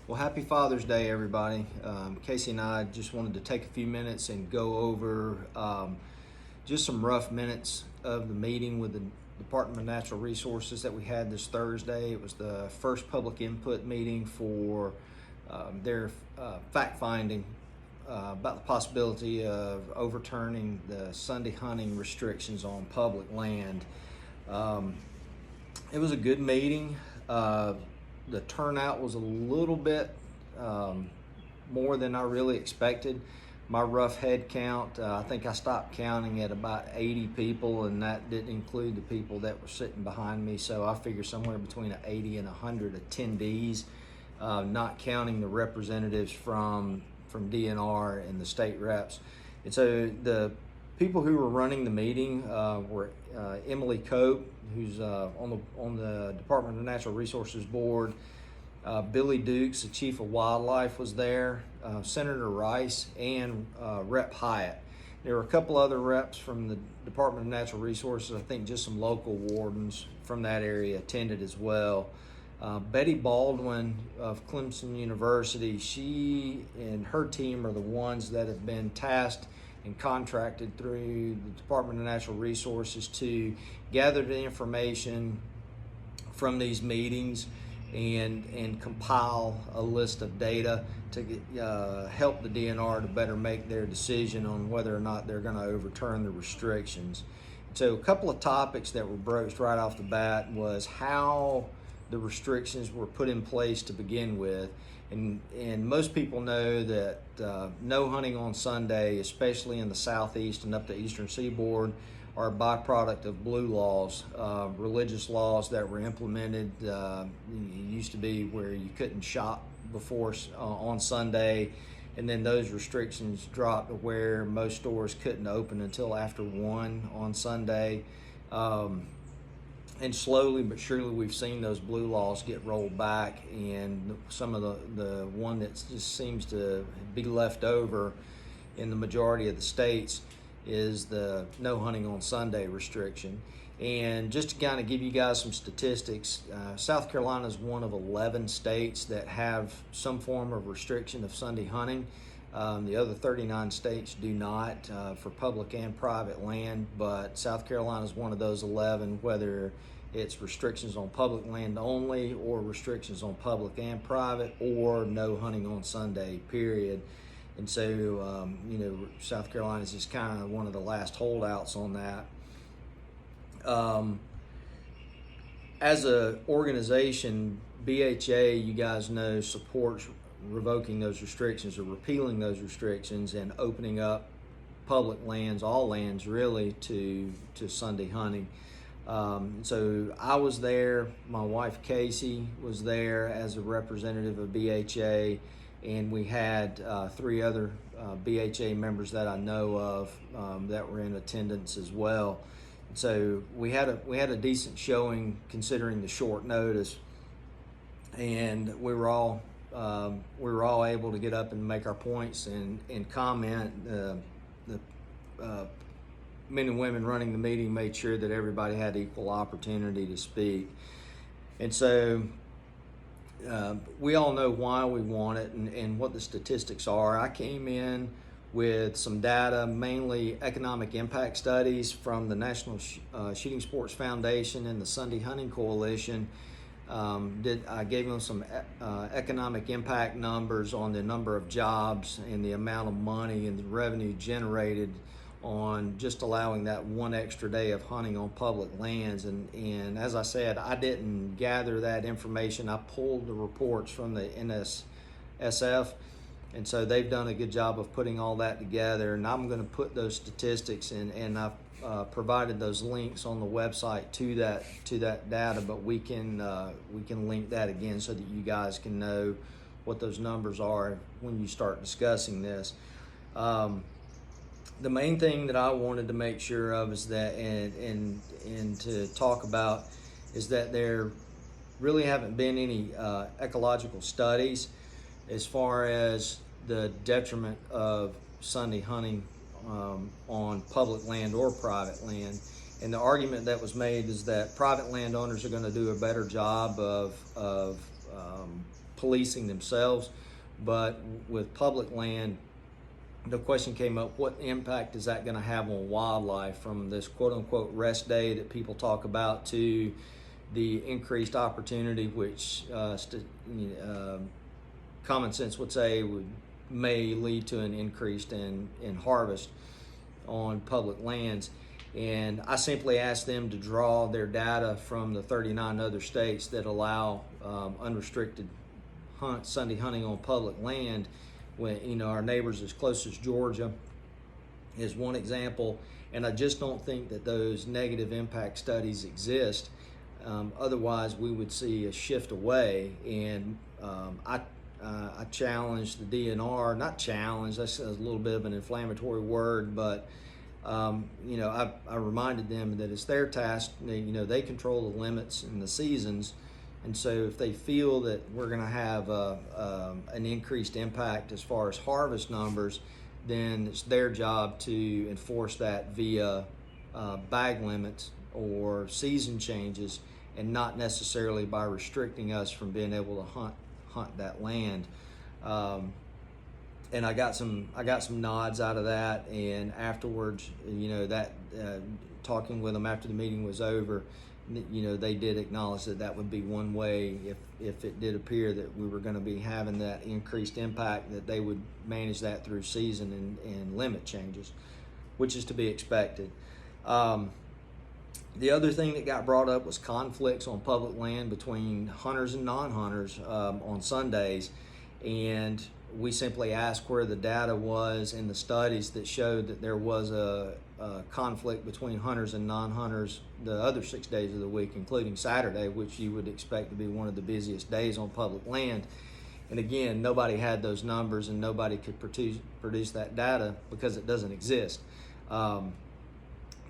Well, happy Father's Day, everybody. Cayce and I just wanted to take a few minutes and go over just some rough minutes of the meeting with the Department of Natural Resources that we had this Thursday. It was the first public input meeting for their fact-finding about the possibility of overturning the Sunday hunting restrictions on public land. It was a good meeting. The turnout was a little bit more than I really expected. My rough head count, I think I stopped counting at about 80 people, and that didn't include the people that were sitting behind me. So I figure somewhere between 80 and 100 attendees, not counting the representatives from DNR and the state reps. And so the people who were running the meeting were Emily Cope, who's on the Department of Natural Resources Board. Billy Dukes, the Chief of Wildlife, was there. Senator Rice and Rep Hyatt. There were a couple other reps from the Department of Natural Resources. I think just some local wardens from that area attended as well. Betty Baldwin of Clemson University, she and her team are the ones that have been tasked and contracted through the Department of Natural Resources to gather the information from these meetings and compile a list of data to help the DNR to better make their decision on whether or not they're going to overturn the restrictions. So a couple of topics that were broached right off the bat was how the restrictions were put in place to begin with. And most people know that no hunting on Sunday, especially in the southeast and up the eastern seaboard, are a byproduct of blue laws, religious laws that were implemented. It used to be where you couldn't shop before on Sunday, and then those restrictions dropped to where most stores couldn't open until after 1 on Sunday. And slowly but surely we've seen those blue laws get rolled back, and some of the one that just seems to be left over in the majority of the states is the no hunting on Sunday restriction. And just to kind of give you guys some statistics, South Carolina is one of 11 states that have some form of restriction of Sunday hunting. The other 39 states do not for public and private land, but South Carolina is one of those 11, whether it's restrictions on public land only or restrictions on public and private or no hunting on Sunday, period. And so, South Carolina is just kind of one of the last holdouts on that. As an organization, BHA, you guys know, supports revoking those restrictions or repealing those restrictions and opening up public lands, all lands really, to Sunday hunting. So I was there, my wife Casey was there as a representative of BHA, and we had 3 other BHA members that I know of that were in attendance as well. So we had a decent showing considering the short notice, and we were all able to get up and make our points and comment. The men and women running the meeting made sure that everybody had equal opportunity to speak. And so we all know why we want it and what the statistics are. I came in with some data, mainly economic impact studies from the National Shooting Sports Foundation and the Sunday Hunting Coalition. I gave them some economic impact numbers on the number of jobs and the amount of money and the revenue generated on just allowing that one extra day of hunting on public lands. And as I said, I didn't gather that information. I pulled the reports from the NSSF, and so they've done a good job of putting all that together. And I'm going to put those statistics and I've provided those links on the website to that data, but we can link that again so that you guys can know what those numbers are when you start discussing this. The main thing that I wanted to make sure of is that, and to talk about, is that there really haven't been any ecological studies as far as the detriment of Sunday hunting on public land or private land. And the argument that was made is that private landowners are going to do a better job of policing themselves. But with public land, the question came up, what impact is that going to have on wildlife, from this quote-unquote rest day that people talk about to the increased opportunity, which common sense would say may lead to an increase in harvest on public lands. And I simply asked them to draw their data from the 39 other states that allow unrestricted Sunday hunting on public land. When our neighbors as close as Georgia is one example, and I just don't think that those negative impact studies exist. Otherwise, we would see a shift away. And I challenged the DNR, not challenge, that's a little bit of an inflammatory word, but I reminded them that it's their task. They control the limits and the seasons. And so if they feel that we're going to have an increased impact as far as harvest numbers, then it's their job to enforce that via bag limits or season changes, and not necessarily by restricting us from being able to hunt that land. And I got some nods out of that. And afterwards, talking with them after the meeting was over, they did acknowledge that would be one way, if it did appear that we were going to be having that increased impact, that they would manage that through season and limit changes, which is to be expected. The other thing that got brought up was conflicts on public land between hunters and non-hunters on Sundays. And we simply asked where the data was in the studies that showed that there was a conflict between hunters and non-hunters the other 6 days of the week, including Saturday, which you would expect to be one of the busiest days on public land. And again, nobody had those numbers, and nobody could produce that data because it doesn't exist.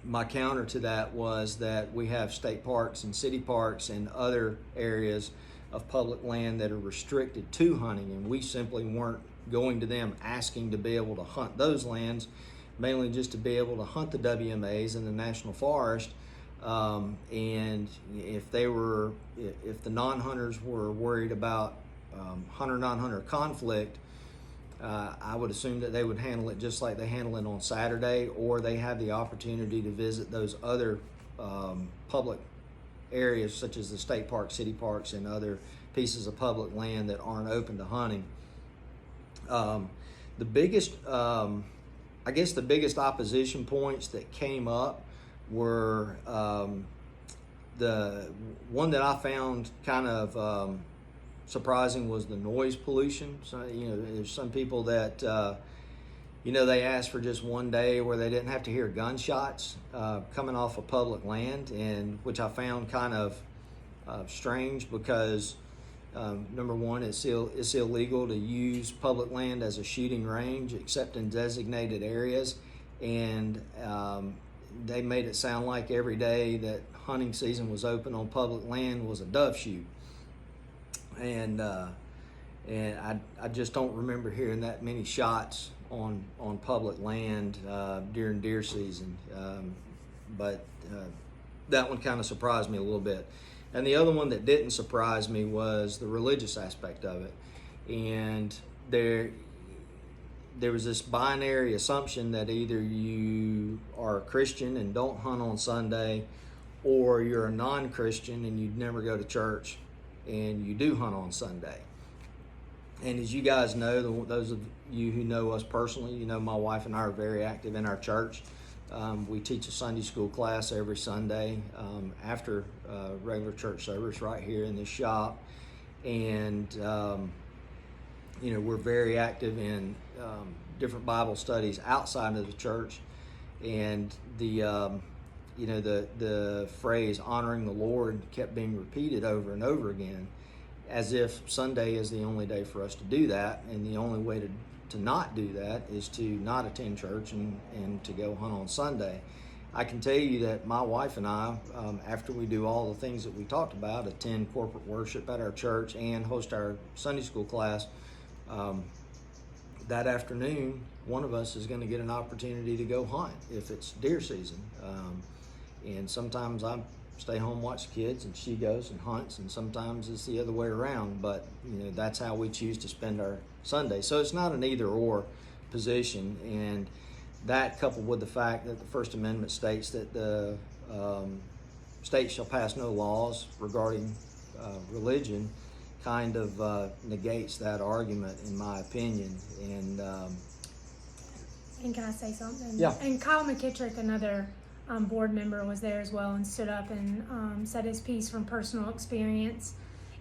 My counter to that was that we have state parks and city parks and other areas of public land that are restricted to hunting, and we simply weren't going to them asking to be able to hunt those lands, mainly just to be able to hunt the WMAs in the National Forest. And if the non-hunters were worried about hunter-non-hunter conflict, I would assume that they would handle it just like they handle it on Saturday, or they have the opportunity to visit those other public areas such as the state parks, city parks, and other pieces of public land that aren't open to hunting. The biggest opposition points that came up were the one that I found kind of surprising was the noise pollution. So, there's some people that, they asked for just one day where they didn't have to hear gunshots coming off of public land, and which I found kind of strange because, number one, it's illegal to use public land as a shooting range except in designated areas, and they made it sound like every day that hunting season was open on public land was a dove shoot. And I just don't remember hearing that many shots on public land during deer season. But that one kind of surprised me a little bit. And the other one that didn't surprise me was the religious aspect of it. And there was this binary assumption that either you are a Christian and don't hunt on Sunday, or you're a non-Christian and you'd never go to church and you do hunt on Sunday. And as you guys know, those of you who know us personally, my wife and I are very active in our church. We teach a Sunday school class every Sunday after regular church service right here in this shop. And, we're very active in different Bible studies outside of the church. And the phrase honoring the Lord kept being repeated over and over again, as if Sunday is the only day for us to do that, and the only way to not do that is to not attend church and to go hunt on Sunday. I can tell you that my wife and I, after we do all the things that we talked about, attend corporate worship at our church and host our Sunday school class, that afternoon, one of us is going to get an opportunity to go hunt if it's deer season. And sometimes stay home, watch the kids, and she goes and hunts, and sometimes it's the other way around. But that's how we choose to spend our Sunday. So it's not an either or position, and that coupled with the fact that the First Amendment states that the state shall pass no laws regarding religion, kind of negates that argument, in my opinion. And can I say something? Yeah. And Kyle McKittrick, another board member, was there as well and stood up and said his piece from personal experience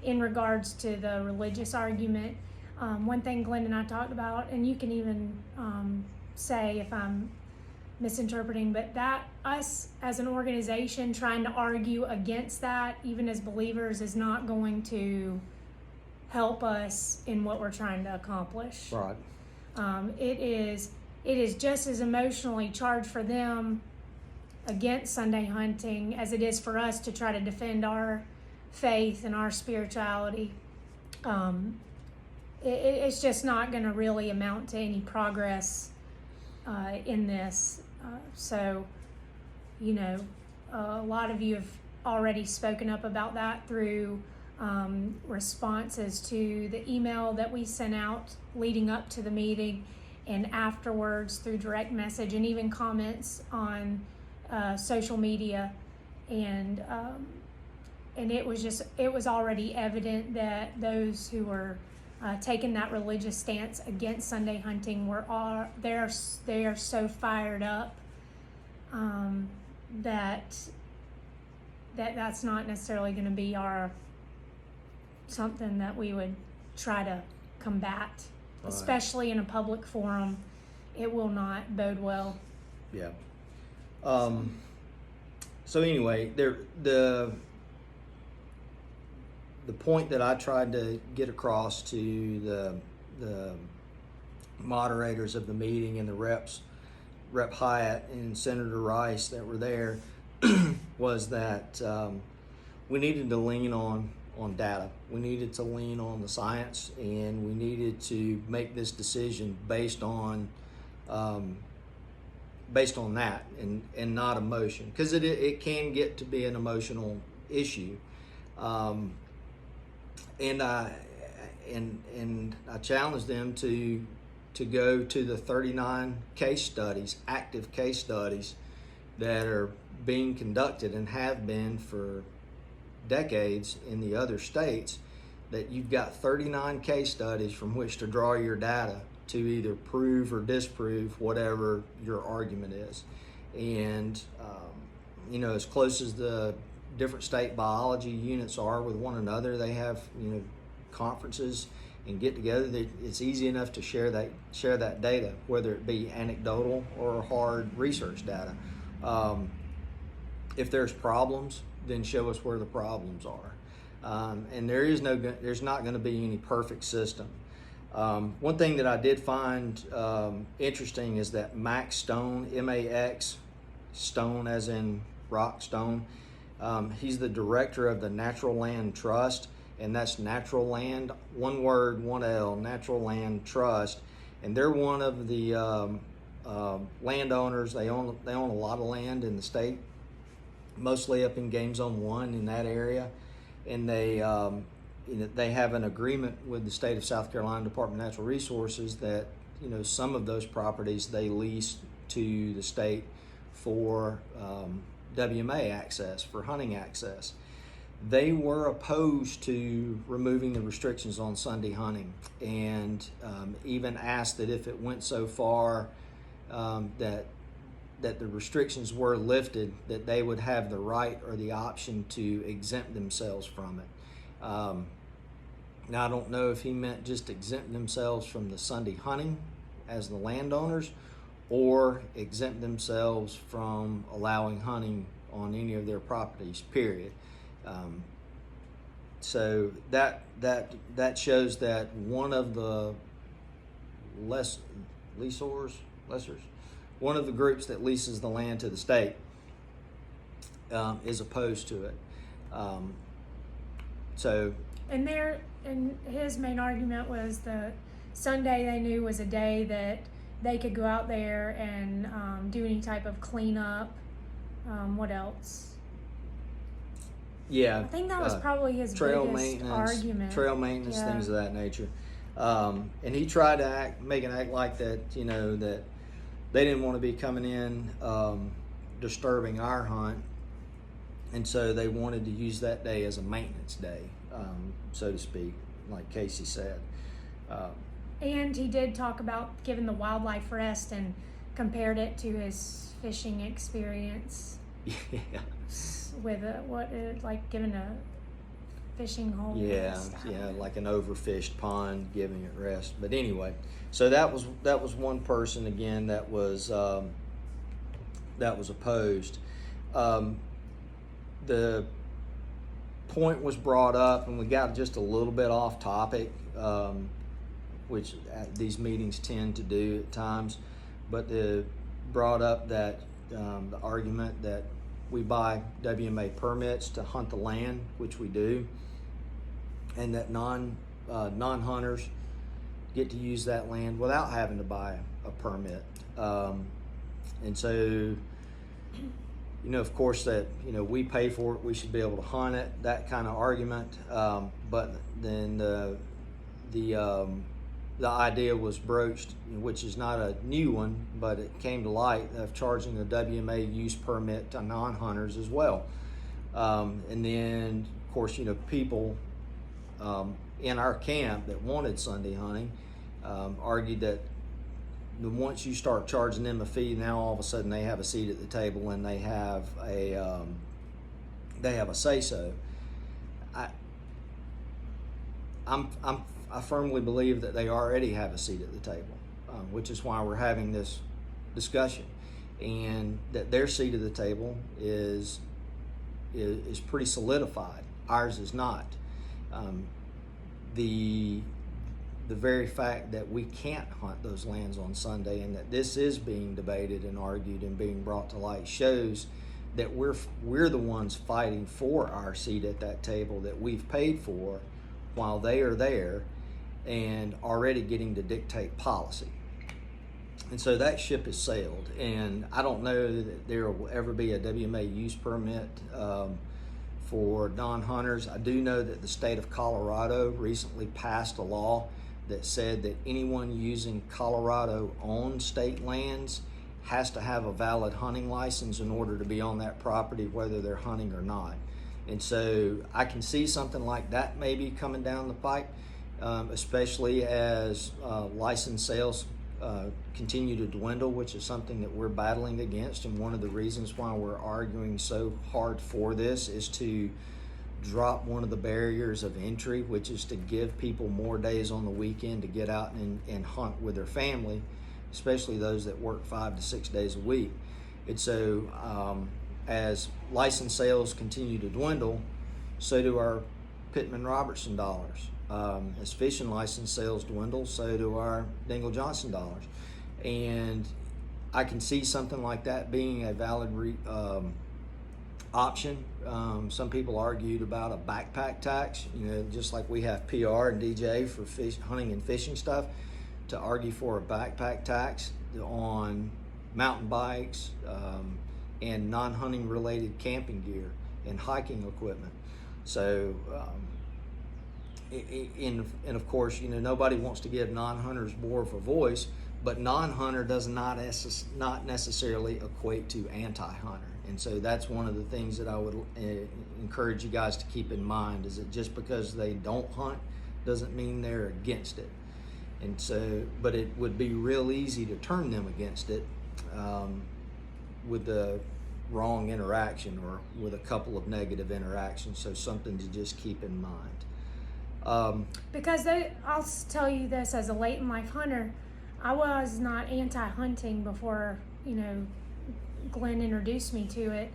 in regards to the religious argument. One thing Glenn and I talked about, and you can even say if I'm misinterpreting, but that us as an organization trying to argue against that, even as believers, is not going to help us in what we're trying to accomplish. Right. It is just as emotionally charged for them against Sunday hunting as it is for us to try to defend our faith and our spirituality. It's just not going to really amount to any progress in this. So, a lot of you have already spoken up about that through responses to the email that we sent out leading up to the meeting, and afterwards through direct message, and even comments on social media. And it was already evident that those who were taking that religious stance against Sunday hunting they are so fired up that's not necessarily going to be something that we would try to combat. Right. Especially in a public forum. It will not bode well. Yeah. So anyway, the point that I tried to get across to the moderators of the meeting and the reps, Rep Hyatt and Senator Rice that were there, was that we needed to lean on data. We needed to lean on the science, and we needed to make this decision based on that and not emotion, because it can get to be an emotional issue. And I challenged them to go to the 39 case studies, active case studies, that are being conducted and have been for decades in the other states, that you've got 39 case studies from which to draw your data to either prove or disprove whatever your argument is. And as close as the different state biology units are with one another, they have conferences and get together. It's easy enough to share that data, whether it be anecdotal or hard research data. If there's problems, then show us where the problems are. And there's not going to be any perfect system. One thing that I did find interesting is that Max Stone, M-A-X, Stone as in rock stone, he's the director of the Natural Land Trust, and that's Natural Land, one word, one L, Natural Land Trust. And they're one of the landowners. They own a lot of land in the state, mostly up in Game Zone 1 in that area. And they have an agreement with the state of South Carolina Department of Natural Resources that some of those properties they lease to the state for WMA access, for hunting access. They were opposed to removing the restrictions on Sunday hunting, and even asked that if it went so far that the restrictions were lifted, that they would have the right or the option to exempt themselves from it. Now, I don't know if he meant just exempt themselves from the Sunday hunting as the landowners, or exempt themselves from allowing hunting on any of their properties, period. So that shows that one of the lessors, one of the groups that leases the land to the state, is opposed to it. And his main argument was the Sunday they knew was a day that they could go out there and do any type of cleanup. What else? Yeah. I think that was probably his trail biggest maintenance, argument. trail maintenance, Yeah. things of that nature. And he tried to make it act like that, that they didn't want to be coming in disturbing our hunt, and so they wanted to use that day as a maintenance day, so to speak, like Cayce said. And he did talk about giving the wildlife rest and compared it to his fishing experience. Yeah. With like giving a fishing hole. Yeah, like an overfished pond, giving it rest. But anyway, so that was one person again that was opposed. The point was brought up, and we got just a little bit off topic, which these meetings tend to do at times. But brought up that the argument that we buy WMA permits to hunt the land, which we do, and that non-hunters get to use that land without having to buy a permit. And so, of course that, we pay for it, we should be able to hunt it, that kind of argument. But then the idea was broached, which is not a new one, but it came to light, of charging a WMA use permit to non-hunters as well. And then, of course, people in our camp that wanted Sunday hunting argued that once you start charging them a fee, now all of a sudden they have a seat at the table and they have a say-so. I firmly believe that they already have a seat at the table, which is why we're having this discussion, and that their seat at the table is pretty solidified. Ours is not. The very fact that we can't hunt those lands on Sunday, and that this is being debated and argued and being brought to light, shows that we're the ones fighting for our seat at that table that we've paid for, while they are there and already getting to dictate policy. And so that ship has sailed, and I don't know that there will ever be a WMA use permit for non-hunters. I do know that the state of Colorado recently passed a law that said that anyone using Colorado-owned state lands has to have a valid hunting license in order to be on that property, whether they're hunting or not. And so I can see something like that maybe coming down the pipe, especially as license sales continue to dwindle, which is something that we're battling against. And one of the reasons why we're arguing so hard for this is to drop one of the barriers of entry, which is to give people more days on the weekend to get out and hunt with their family, especially those that work 5 to 6 days a week. And so as license sales continue to dwindle, so do our Pittman-Robertson dollars. As fishing license sales dwindle, so do our Dingle-Johnson dollars. And I can see something like that being a valid option. Some people argued about a backpack tax, just like we have PR and DJ for hunting and fishing stuff, to argue for a backpack tax on mountain bikes and non-hunting related camping gear and hiking equipment. So, and of course, nobody wants to give non-hunters more of a voice, but non-hunter does not necessarily equate to anti-hunter. And so that's one of the things that I would encourage you guys to keep in mind, is that just because they don't hunt doesn't mean they're against it. And so, but it would be real easy to turn them against it with the wrong interaction or with a couple of negative interactions. So something to just keep in mind. Because I'll tell you this, as a late in life hunter, I was not anti-hunting before, Glenn introduced me to it.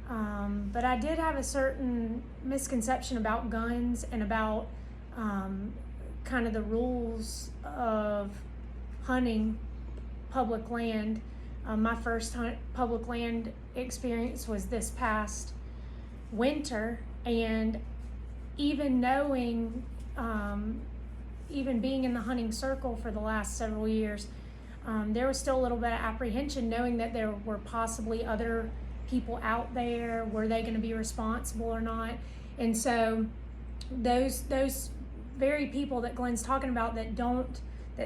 But I did have a certain misconception about guns and about kind of the rules of hunting public land. My first public land experience was this past winter, and even knowing, even being in the hunting circle for the last several years, there was still a little bit of apprehension knowing that there were possibly other people out there. Were they going to be responsible or not? And so those very people that Glenn's talking about that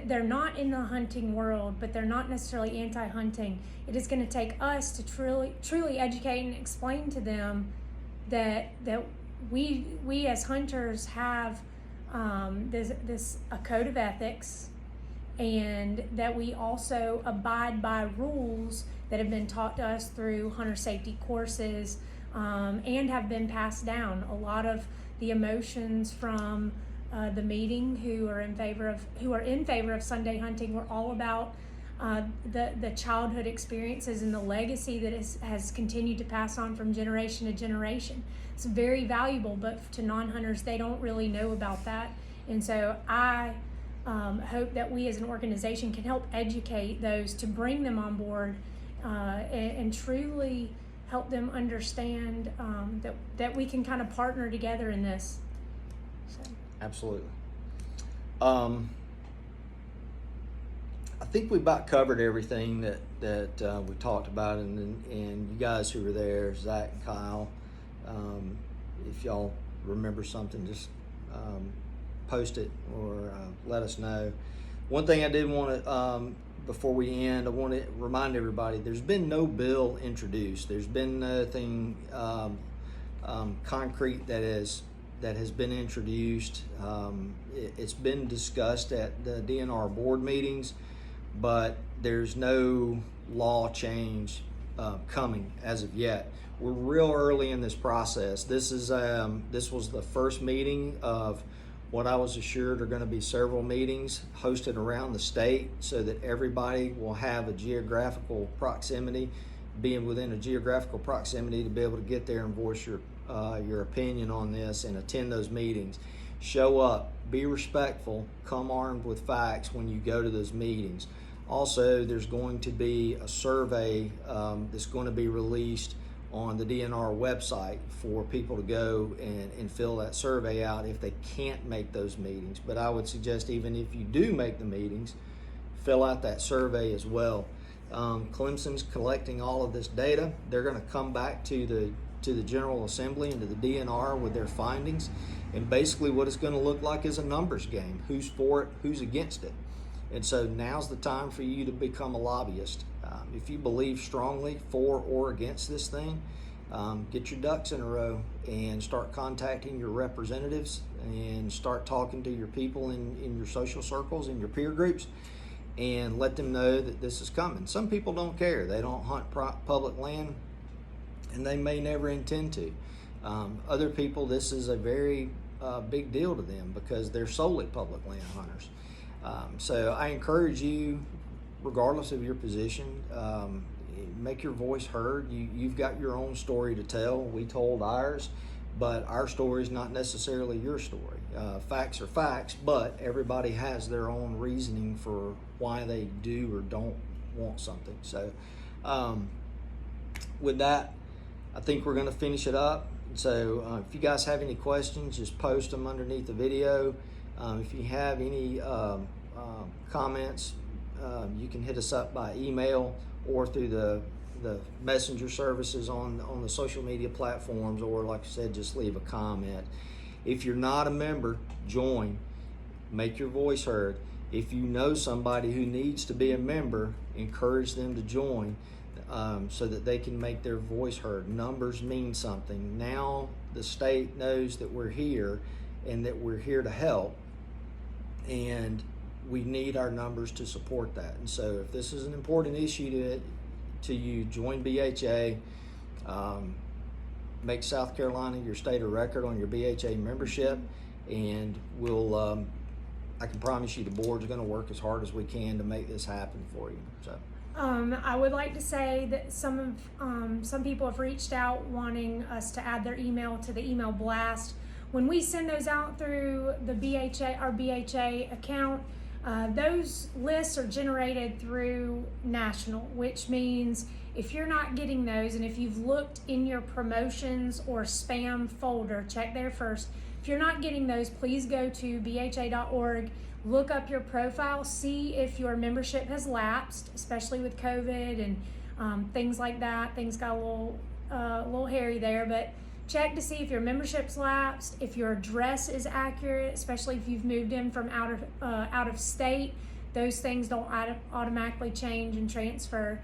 they're not in the hunting world, but they're not necessarily anti-hunting. It is going to take us to truly educate and explain to them that we as hunters have this a code of ethics, and that we also abide by rules that have been taught to us through hunter safety courses, and have been passed down. A lot of the emotions from the meeting who are in favor of Sunday hunting were all about the childhood experiences and the legacy that has continued to pass on from generation to generation. It's very valuable, but to non-hunters, they don't really know about that. And so I hope that we as an organization can help educate those to bring them on board, and truly help them understand that we can kind of partner together in this. So. Absolutely. I think we about covered everything that we talked about, and you guys who were there, Zach and Kyle, if y'all remember something, just post it or let us know. One thing I did want to, before we end, I want to remind everybody, there's been no bill introduced. There's been nothing concrete that has been introduced. It's been discussed at the DNR board meetings, but there's no law change coming as of yet. We're real early in this process. This was the first meeting of what I was assured are going to be several meetings hosted around the state, so that everybody will have a geographical proximity, being within a geographical proximity, to be able to get there and voice your opinion on this and attend those meetings. Show up, be respectful, come armed with facts when you go to those meetings. Also, there's going to be a survey that's going to be released on the DNR website for people to go and fill that survey out if they can't make those meetings. But I would suggest, even if you do make the meetings, fill out that survey as well. Clemson's collecting all of this data. They're going to come back to the General Assembly and to the DNR with their findings, and basically what it's going to look like is a numbers game. Who's for it, who's against it. And so now's the time for you to become a lobbyist. If you believe strongly for or against this thing, get your ducks in a row and start contacting your representatives and start talking to your people in your social circles and your peer groups, and let them know that this is coming. Some people don't care. They don't hunt public land, and they may never intend to. Other people, this is a very big deal to them because they're solely public land hunters. So I encourage you, regardless of your position, make your voice heard. You've got your own story to tell. We told ours, but our story is not necessarily your story. Facts are facts, but everybody has their own reasoning for why they do or don't want something. So with that, I think we're going to finish it up. So if you guys have any questions, just post them underneath the video. If you have any comments, you can hit us up by email or through the messenger services on the social media platforms, or like I said, just leave a comment. If you're not a member, join, make your voice heard. If you know somebody who needs to be a member, encourage them to join, so that they can make their voice heard. Numbers mean something. Now the state knows that we're here and that we're here to help, and we need our numbers to support that. And so if this is an important issue to you, join BHA. Make South Carolina your state of record on your BHA membership, and we'll I can promise you the board's going to work as hard as we can to make this happen for you. So I would like to say that some people have reached out wanting us to add their email to the email blast. When we send those out through the our BHA account, those lists are generated through national, which means if you're not getting those, and if you've looked in your promotions or spam folder, check there first. If you're not getting those, please go to bha.org, look up your profile, see if your membership has lapsed, especially with COVID and things like that. Things got a little hairy there, but check to see if your membership's lapsed, if your address is accurate, especially if you've moved in from out of state. Those things don't automatically change and transfer.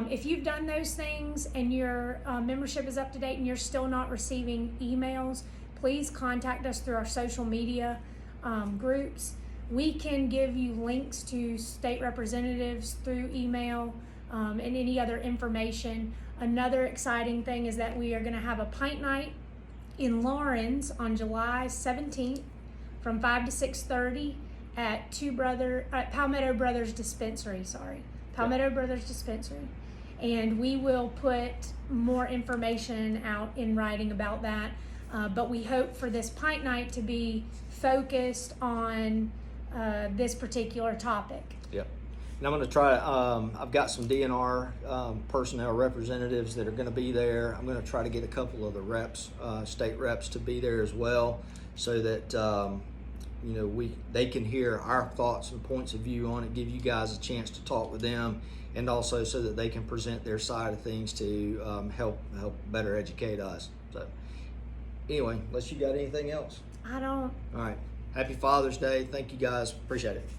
If you've done those things and your membership is up to date and you're still not receiving emails, please contact us through our social media groups. We can give you links to state representatives through email and any other information. Another exciting thing is that we are going to have a pint night in Lawrence on July 17th from 5 to 6:30 at Palmetto Brothers Dispensary. Palmetto Brothers Dispensary. And we will put more information out in writing about that. But we hope for this pint night to be focused on this particular topic. Yep. And I'm going to try, I've got some DNR personnel representatives that are going to be there. I'm going to try to get a couple of the reps, state reps, to be there as well, so that they can hear our thoughts and points of view on it, give you guys a chance to talk with them, and also so that they can present their side of things to help better educate us. So anyway, unless you got anything else. I don't. All right. Happy Father's Day. Thank you guys. Appreciate it.